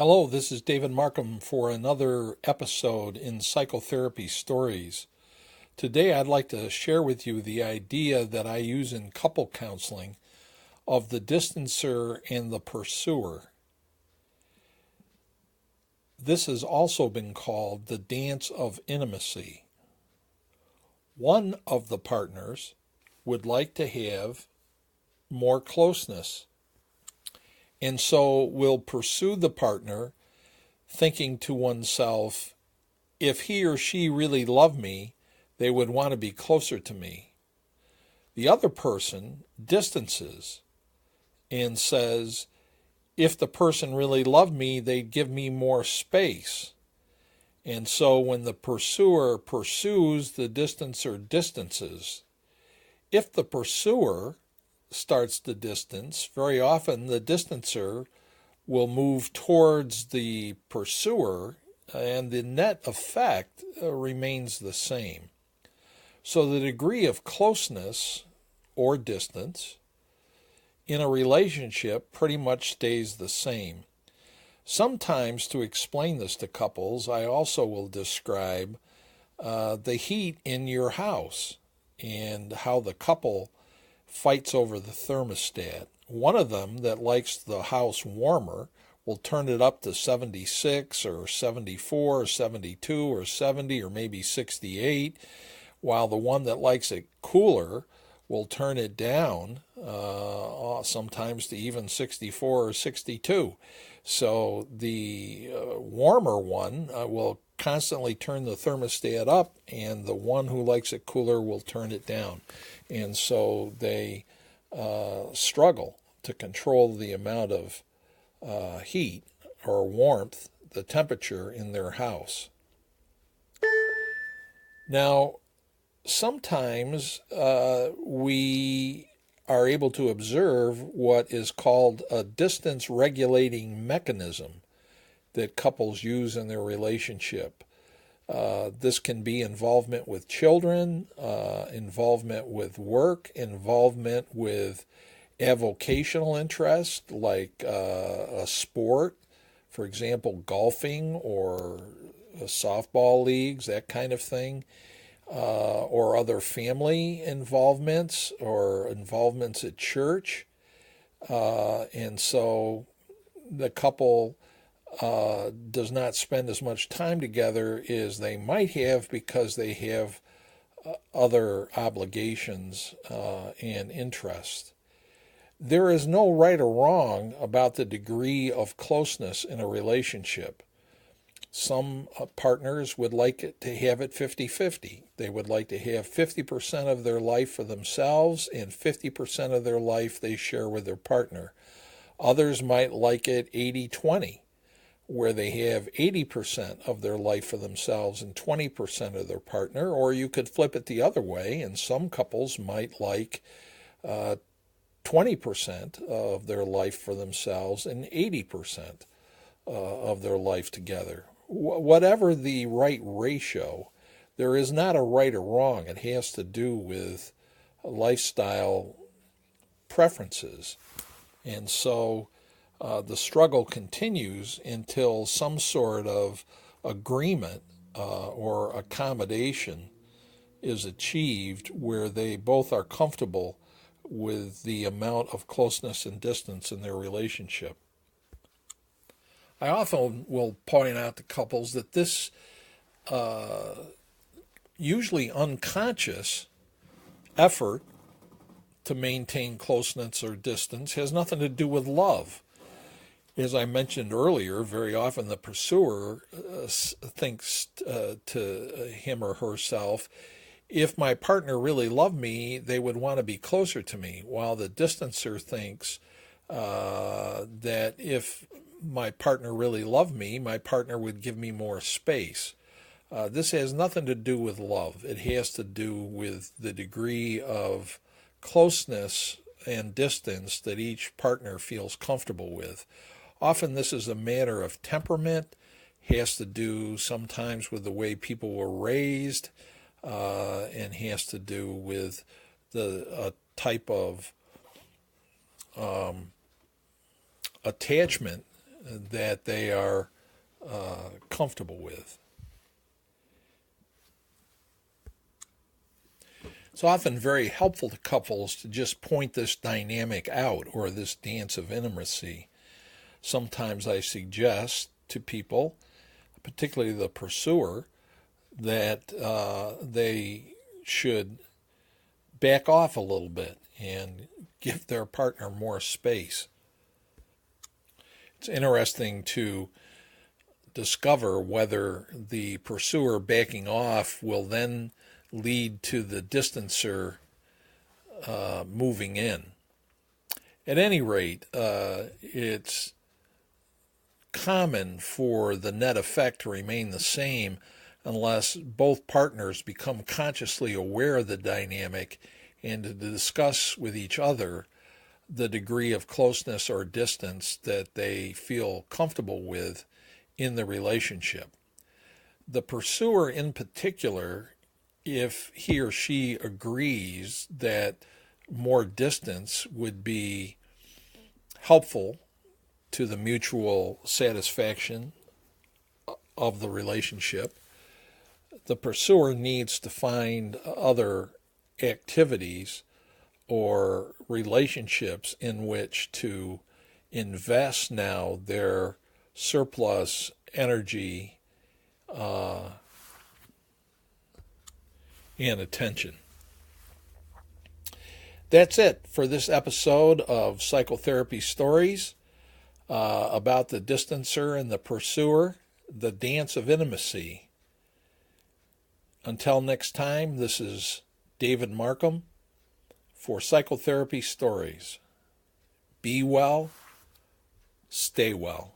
Hello, this is David Markham for another episode in Psychotherapy Stories. Today I'd like to share with you the idea that I use in couple counseling of the distancer and the pursuer. This has also been called the dance of intimacy. One of the partners would like to have more closeness, and so will pursue the partner, thinking to oneself, if he or she really loved me, they would want to be closer to me. The other person distances and says, if the person really loved me, they'd give me more space. And so when the pursuer pursues, the distancer distances. If the pursuer starts to distance, very often the distancer will move towards the pursuer, and the net effect remains the same. So the degree of closeness or distance in a relationship pretty much stays the same. Sometimes, to explain this to couples, I also will describe the heat in your house and how the couple fights over the thermostat. One of them that likes the house warmer will turn it up to 76 or 74 or 72 or 70 or maybe 68, while the one that likes it cooler will turn it down sometimes to even 64 or 62. So the warmer one will constantly turn the thermostat up, and the one who likes it cooler will turn it down. And so they struggle to control the amount of heat or warmth, the temperature in their house. Now, sometimes we are able to observe what is called a distance regulating mechanism that couples use in their relationship. This can be involvement with children, involvement with work, involvement with avocational interest like a sport, for example, golfing or softball leagues, that kind of thing, or other family involvements or involvements at church. And so the couple does not spend as much time together as they might have because they have other obligations and interests. There is no right or wrong about the degree of closeness in a relationship. Some partners would like it to have it 50-50. They would like to have 50% of their life for themselves and 50% of their life they share with their partner. Others might like it 80-20, where they have 80% of their life for themselves and 20% of their partner, or you could flip it the other way, and some couples might like 20% of their life for themselves and 80% of their life together. Whatever the right ratio, there is not a right or wrong. It has to do with lifestyle preferences. And so the struggle continues until some sort of agreement or accommodation is achieved where they both are comfortable with the amount of closeness and distance in their relationship. I often will point out to couples that this usually unconscious effort to maintain closeness or distance has nothing to do with love. As I mentioned earlier, very often the pursuer thinks to him or herself, if my partner really loved me, they would want to be closer to me, while the distancer thinks that if my partner really loved me, my partner would give me more space. This has nothing to do with love. It has to do with the degree of closeness and distance that each partner feels comfortable with. Often this is a matter of temperament, has to do sometimes with the way people were raised, and has to do with the type of attachment that they are comfortable with. It's often very helpful to couples to just point this dynamic out, or this dance of intimacy. Sometimes I suggest to people, particularly the pursuer, that they should back off a little bit and give their partner more space. It's interesting to discover whether the pursuer backing off will then lead to the distancer moving in. At any rate, it's common for the net effect to remain the same unless both partners become consciously aware of the dynamic and to discuss with each other the degree of closeness or distance that they feel comfortable with in the relationship. The pursuer in particular, if he or she agrees that more distance would be helpful to the mutual satisfaction of the relationship, the pursuer needs to find other activities or relationships in which to invest now their surplus energy and attention. That's it for this episode of Psychotherapy Stories about the distancer and the pursuer, the dance of intimacy. Until next time, this is David Markham for Psychotherapy Stories. Be well, stay well.